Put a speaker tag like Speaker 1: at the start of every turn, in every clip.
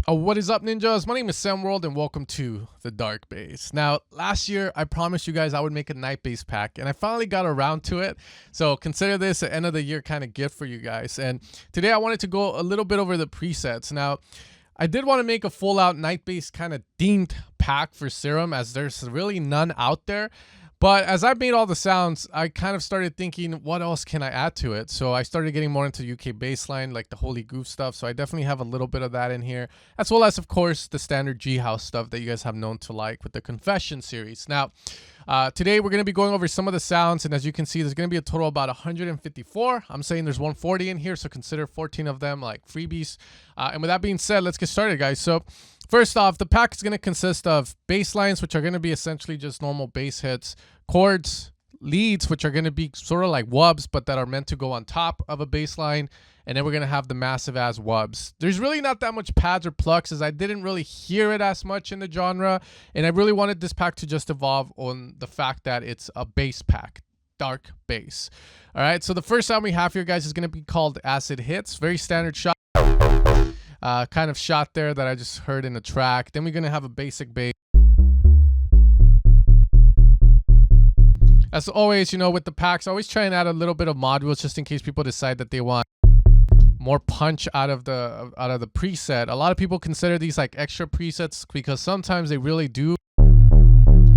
Speaker 1: What is up, ninjas? My name is Sam World and welcome to the Dark Bass. Now, last year I promised you guys I would make a night bass pack and I finally got around to it. So consider this an end of the year kind of gift for you guys. And today I wanted to go a little bit over the presets. Now, I did want to make a full out night bass kind of themed pack for Serum, as there's really none out there. But as I made all the sounds, I kind of started thinking, what else can I add to it? So I started getting more into UK bassline, like the Holy Groove stuff. So I definitely have a little bit of that in here, as well as, of course, the standard G House stuff that you guys have known to like with the Confession series. Now, today we're going to be going over some of the sounds. And as you can see, there's going to be a total of about 154. I'm saying there's 140 in here, so consider 14 of them like freebies. And with that being said, let's get started, guys. So first off, the pack is going to consist of bass lines, which are going to be essentially just normal bass hits, chords, leads, which are going to be sort of like wubs, but that are meant to go on top of a bass line. And then we're going to have the massive ass wubs. There's really not that much pads or plucks, as I didn't really hear it as much in the genre. And I really wanted this pack to just evolve on the fact that it's a bass pack. Dark bass. All right, so the first sound we have here, guys, is going to be called Acid Hits. Very standard shot. Kind of shot there that I just heard in the track. Then we're going to have a basic bass. As always, you know, with the packs, I always try and add a little bit of modules just in case people decide that they want more punch out of the preset. A lot of people consider these like extra presets because sometimes they really do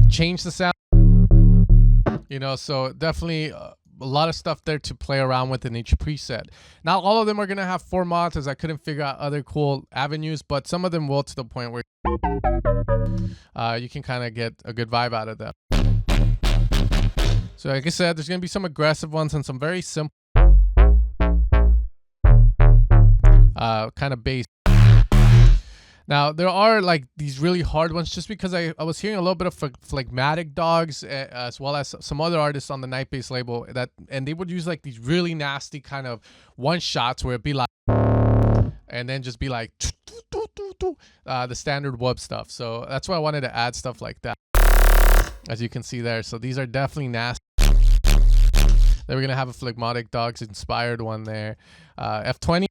Speaker 1: change the sound. You know, so definitely a lot of stuff there to play around with in each preset. Not all of them are going to have 4 mods, as I couldn't figure out other cool avenues, but some of them will, to the point where you can kind of get a good vibe out of them. So like I said, there's going to be some aggressive ones and some very simple kind of bass. Now, there are like these really hard ones just because I was hearing a little bit of phlegmatic dogs, as well as some other artists on the night bass label, and they would use like these really nasty kind of one shots where it'd be like, and then just be like the standard wub stuff. So that's why I wanted to add stuff like that, as you can see there. So these are definitely nasty. Then we're gonna have a phlegmatic dogs inspired one there. F20.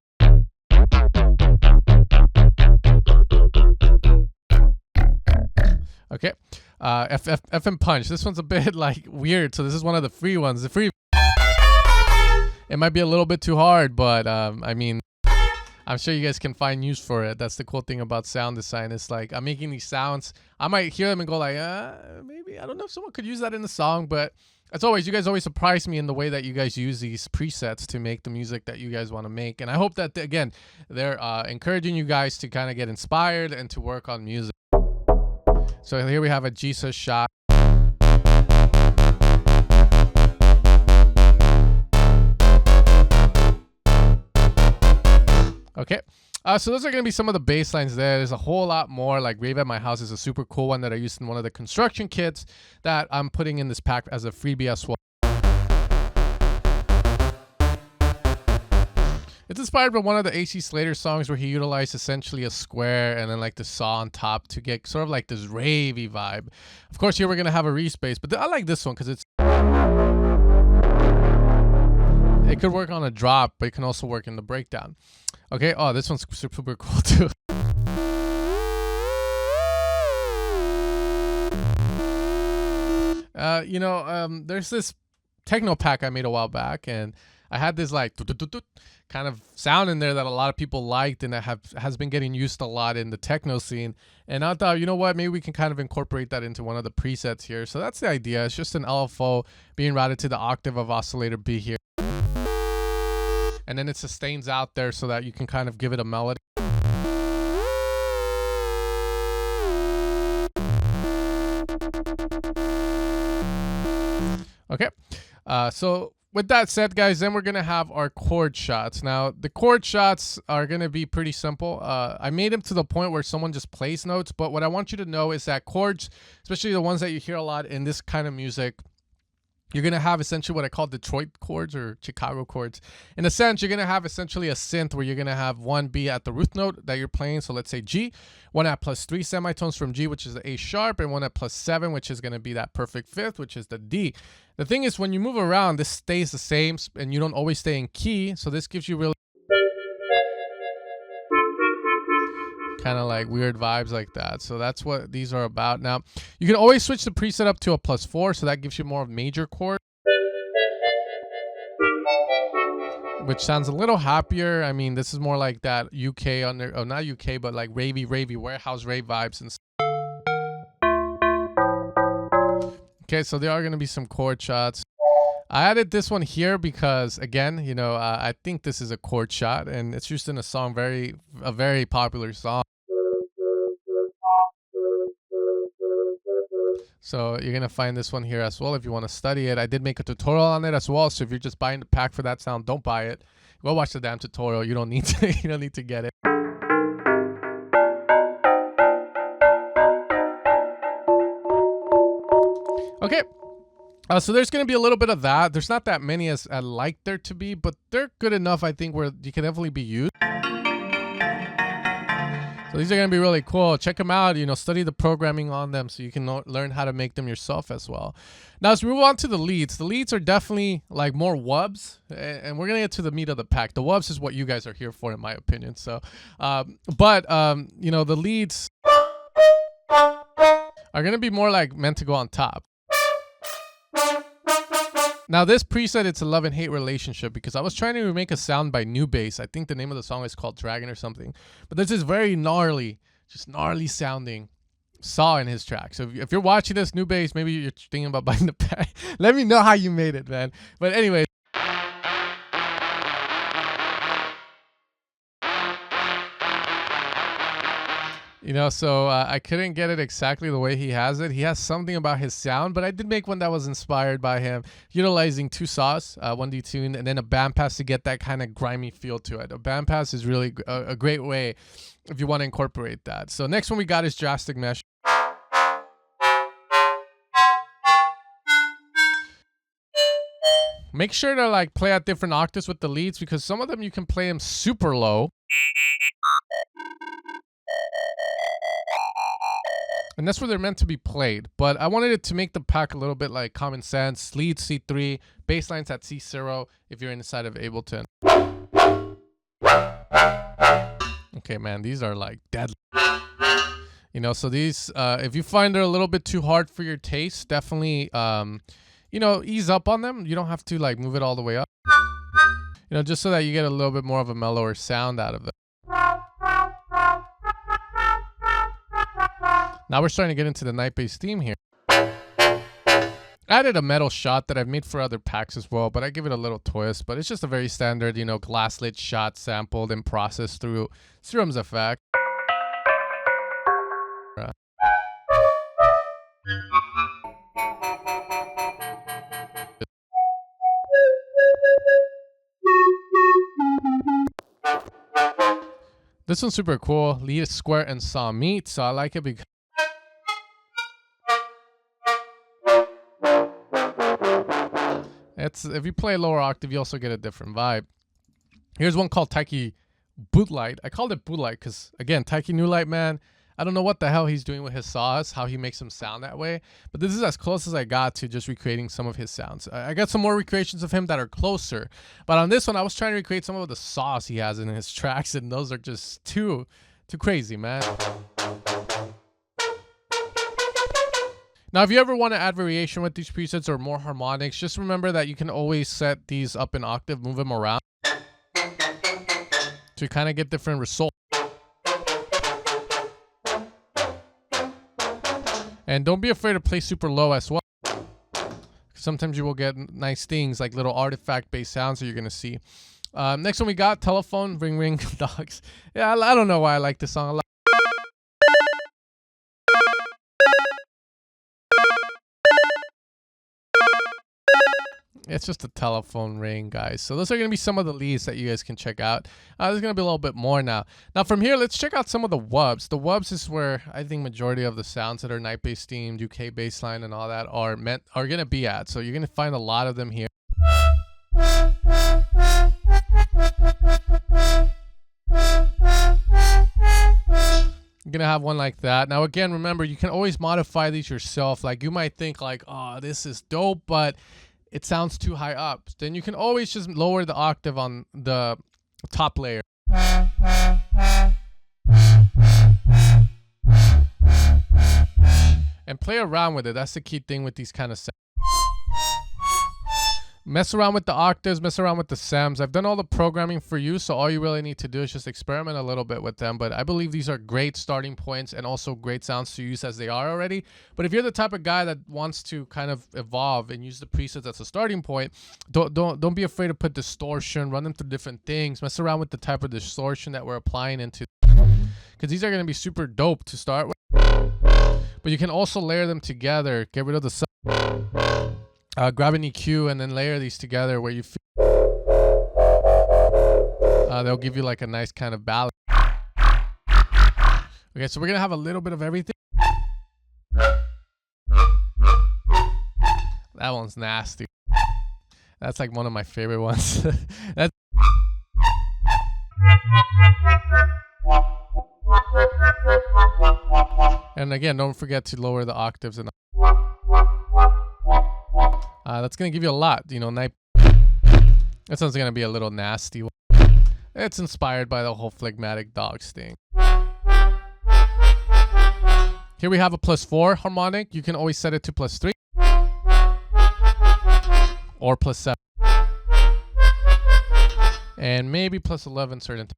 Speaker 1: Okay, F and punch. This one's a bit like weird, so this is one of the free ones. The free, it might be a little bit too hard, but I mean, I'm sure you guys can find use for it. That's the cool thing about sound design. It's like I'm making these sounds. I might hear them and go like, maybe, I don't know if someone could use that in the song, but as always, you guys always surprise me in the way that you guys use these presets to make the music that you guys want to make. And I hope that, again, they're encouraging you guys to kind of get inspired and to work on music. So here we have a Jesus shot. Okay. So those are going to be some of the bass lines there. There's a whole lot more. Like Rave at My House is a super cool one that I used in one of the construction kits that I'm putting in this pack as a freebie as well. It's inspired by one of the AC Slater songs where he utilized essentially a square and then like the saw on top to get sort of like this ravey vibe. Of course, here we're going to have a Reese bass, but I like this one because it could work on a drop, but it can also work in the breakdown. Okay, oh, this one's super cool too. You know, there's this techno pack I made a while back, and I had this like kind of sound in there that a lot of people liked and that has been getting used a lot in the techno scene. And I thought, you know what, maybe we can kind of incorporate that into one of the presets here. So that's the idea. It's just an LFO being routed to the octave of oscillator B here. And then it sustains out there so that you can kind of give it a melody. Okay, so with that said, guys, then we're going to have our chord shots. Now, the chord shots are going to be pretty simple. I made them to the point where someone just plays notes, but what I want you to know is that chords, especially the ones that you hear a lot in this kind of music, you're going to have essentially what I call Detroit chords or Chicago chords. In a sense, you're going to have essentially a synth where you're going to have one be at the root note that you're playing. So let's say G, one at +3 semitones from G, which is the A sharp, and one at +7, which is going to be that perfect fifth, which is the D. The thing is, when you move around, this stays the same and you don't always stay in key. So this gives you really kind of like weird vibes like that. So that's what these are about. Now you can always switch the preset up to a +4, so that gives you more of major chord, which sounds a little happier. I mean, this is more like that UK under, oh, not UK, but like ravey warehouse rave vibes and stuff. Okay, so there are going to be some chord shots. I added this one here because, again, you know, I think this is a chord shot, and it's used in a song, a very popular song. So you're going to find this one here as well if you want to study it. I did make a tutorial on it as well, so if you're just buying the pack for that sound, don't buy it. Go watch the damn tutorial. You don't need to, you don't need to get it. Okay. So there's going to be a little bit of that. There's not that many as I'd like there to be, but they're good enough, I think, where you can definitely be used. So these are going to be really cool. Check them out, you know, study the programming on them so you can learn how to make them yourself as well. Now, as we move on to the leads are definitely like more wubs, and we're going to get to the meat of the pack. The wubs is what you guys are here for, in my opinion. So, you know, the leads are going to be more like meant to go on top. Now this preset, it's a love and hate relationship because I was trying to make a sound by New Bass. I think the name of the song is called Dragon or something. But there's this very gnarly sounding saw in his track. So if you're watching this, New Bass, maybe you're thinking about buying the pack. Let me know how you made it, man. But anyway. You know, so I couldn't get it exactly the way he has it. He has something about his sound, but I did make one that was inspired by him, utilizing two saws, one detune, and then a bandpass to get that kind of grimy feel to it. A bandpass is really a great way if you want to incorporate that. So next one we got is Drastic Mesh. Make sure to like play at different octaves with the leads because some of them you can play them super low. And that's where they're meant to be played. But I wanted it to make the pack a little bit like common sense. Lead C3, bass lines at C0 if you're inside of Ableton. Okay, man, these are like deadly. You know, so these, if you find they're a little bit too hard for your taste, definitely, you know, ease up on them. You don't have to like move it all the way up. You know, just so that you get a little bit more of a mellower sound out of it. Now we're starting to get into the night bass theme here. I added a metal shot that I've made for other packs as well, but I give it a little twist. But it's just a very standard, you know, glass lit shot sampled and processed through Serum's effect. This one's super cool. Lead square and saw meet, so I like it because if you play lower octave, you also get a different vibe. Here's one called Taiki Bootlight. I called it Bootlight because, again, Taiki New Light, man, I don't know what the hell he's doing with his saws, how he makes them sound that way. But this is as close as I got to just recreating some of his sounds. I got some more recreations of him that are closer. But on this one, I was trying to recreate some of the saws he has in his tracks, and those are just too crazy, man. Now, if you ever want to add variation with these presets or more harmonics, just remember that you can always set these up in octave, move them around to kind of get different results. And don't be afraid to play super low as well. Sometimes you will get nice things like little artifact based sounds that you're going to see. Next one we got Telephone, Ring Ring Dogs. Yeah, I don't know why I like this song a lot. It's just a telephone ring, guys. So those are going to be some of the leads that you guys can check out. There's going to be a little bit more now. Now from here, let's check out some of the wubs. The wubs is where I think majority of the sounds that are night bass themed, UK bassline and all that are going to be at. So you're going to find a lot of them here. You're going to have one like that. Now, again, remember, you can always modify these yourself. Like you might think like, oh, this is dope, but it sounds too high up. Then you can always just lower the octave on the top layer. play around with it. That's the key thing with these kind of sounds. Mess around with the octaves, mess around with the sems. I've done all the programming for you, so all you really need to do is just experiment a little bit with them. But I believe these are great starting points and also great sounds to use as they are already. But if you're the type of guy that wants to kind of evolve and use the presets as a starting point, don't be afraid to put distortion, run them through different things, mess around with the type of distortion that we're applying into, because these are going to be super dope to start with. But you can also layer them together, get rid of the grab an EQ and then layer these together where you feel they'll give you like a nice kind of balance. Okay, so we're gonna have a little bit of everything. That one's nasty. That's like one of my favorite ones. That's and again, don't forget to lower the octaves and that's gonna give you a lot, you know. That sounds gonna be a little nasty. It's inspired by the whole phlegmatic dogs thing. Here we have a +4 harmonic. You can always set it to +3 or +7, and maybe +11 certain times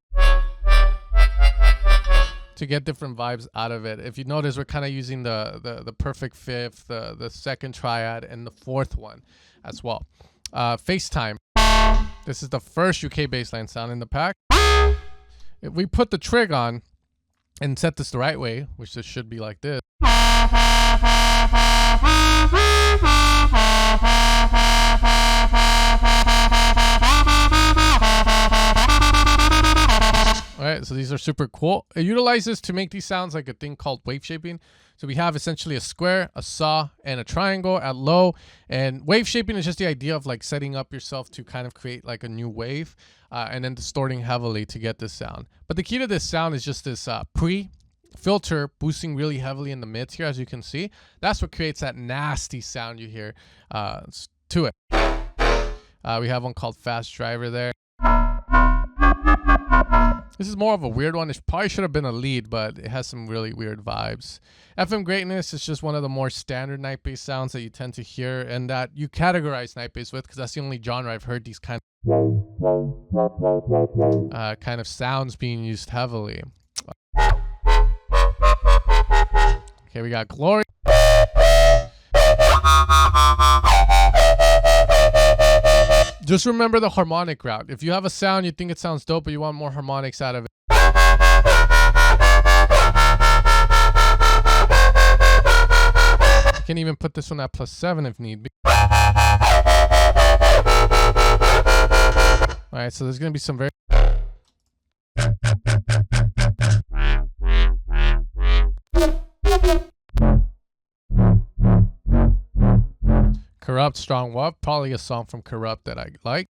Speaker 1: to get different vibes out of it. If you notice, we're kind of using the perfect fifth, the second triad, and the fourth one as well. FaceTime. This is the first UK bassline sound in the pack. If we put the trig on and set this the right way, which this should be like this. Alright, so these are super cool. It utilizes to make these sounds like a thing called wave shaping. So we have essentially a square, a saw, and a triangle at low. And wave shaping is just the idea of like setting up yourself to kind of create like a new wave and then distorting heavily to get this sound. But the key to this sound is just this pre-filter boosting really heavily in the mids here, as you can see. That's what creates that nasty sound you hear to it. We have one called Fast Driver there. This is more of a weird one. It probably should have been a lead, but it has some really weird vibes. FM Greatness is just one of the more standard night bass sounds that you tend to hear and that you categorize night bass with, because that's the only genre I've heard these kind of sounds being used heavily. Okay, we got Glory. Just remember the harmonic route. If you have a sound, you think it sounds dope, but you want more harmonics out of it. You can even put this one at +7 if need be. Alright, so there's going to be some very... Corrupt, Strong Wub, probably a song from Corrupt that I like.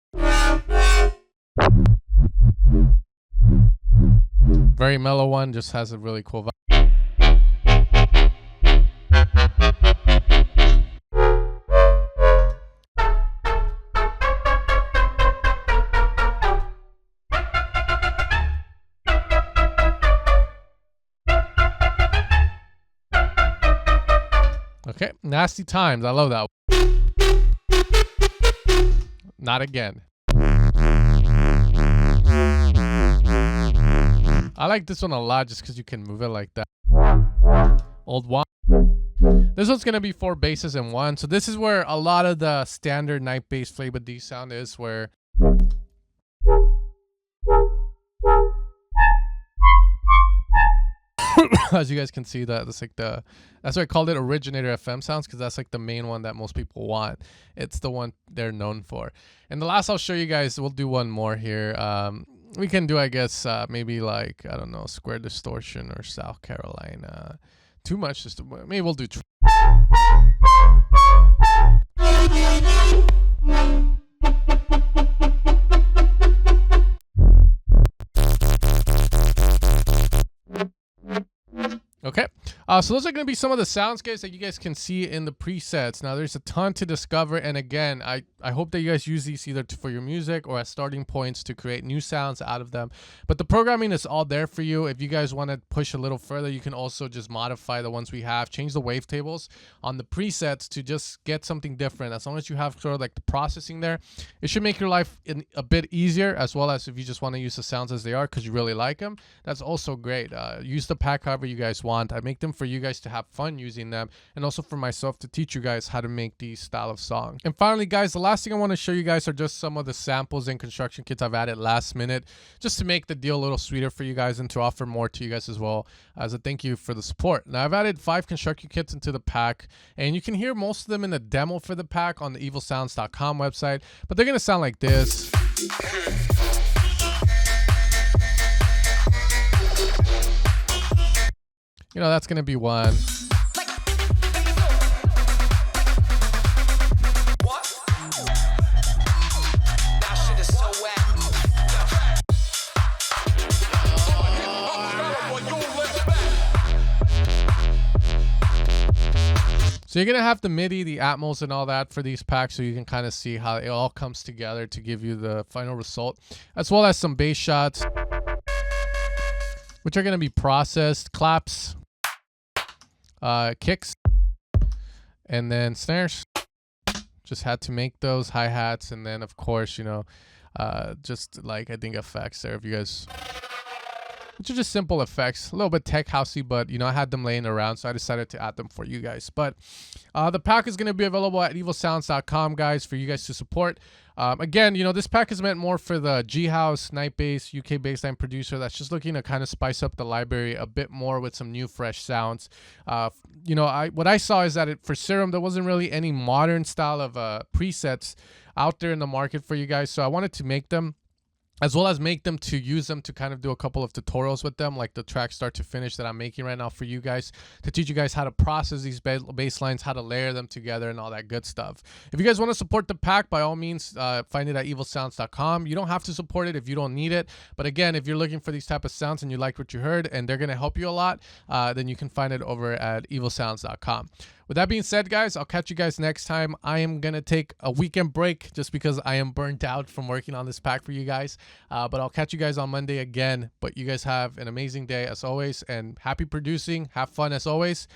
Speaker 1: Very mellow one, just has a really cool vibe. Okay, Nasty Times, I love that one. Not again. I like this one a lot just because you can move it like that. Old one. This one's going to be 4 basses in one. So this is where a lot of the standard night bass flavor D sound is, where as you guys can see, that's like that's why I called it Originator FM sounds, because that's like the main one that most people want. It's the one they're known for. And the last I'll show you guys, we'll do one more here. We can do, I guess, maybe like, I don't know, Square Distortion or South Carolina. Too much, just maybe we'll do. Okay, so those are going to be some of the soundscapes that you guys can see in the presets. Now, there's a ton to discover, and again, I I hope that you guys use these either for your music or as starting points to create new sounds out of them. But the programming is all there for you. If you guys want to push a little further, you can also just modify the ones we have, change the wavetables on the presets to just get something different. As long as you have sort of like the processing there, it should make your life a bit easier, as well as if you just want to use the sounds as they are because you really like them, that's also great. Use the pack however you guys want. I make them for you guys to have fun using them, and also for myself to teach you guys how to make these style of songs. And finally, guys, the last thing I want to show you guys are just some of the samples and construction kits I've added last minute, just to make the deal a little sweeter for you guys and to offer more to you guys as well, as a thank you for the support. Now, I've added 5 construction kits into the pack, and you can hear most of them in the demo for the pack on the evilsounds.com website, but they're gonna sound like this. You know, that's gonna be one. So you're going to have the MIDI, the Atmos, and all that for these packs, so you can kind of see how it all comes together to give you the final result, as well as some bass shots, which are going to be processed, claps, kicks, and then snares. Just had to make those hi-hats, and then, of course, you know, just like, I think, effects there, if you guys... which are just simple effects, a little bit tech housey, but you know, I had them laying around, so I decided to add them for you guys. But the pack is going to be available at evilsounds.com, guys, for you guys to support. Again, you know, this pack is meant more for the G House, Night Bass, UK bassline producer that's just looking to kind of spice up the library a bit more with some new, fresh sounds. You know, what I saw is that for Serum, there wasn't really any modern style of presets out there in the market for you guys, so I wanted to make them, as well as make them to use them to kind of do a couple of tutorials with them, like the track start to finish that I'm making right now for you guys, to teach you guys how to process these bass lines, how to layer them together, and all that good stuff. If you guys want to support the pack, by all means, find it at evilsounds.com. You don't have to support it if you don't need it. But again, if you're looking for these type of sounds and you like what you heard and they're going to help you a lot, then you can find it over at evilsounds.com. With that being said, guys, I'll catch you guys next time. I am going to take a weekend break just because I am burnt out from working on this pack for you guys. But I'll catch you guys on Monday again. But you guys have an amazing day as always, and happy producing. Have fun as always.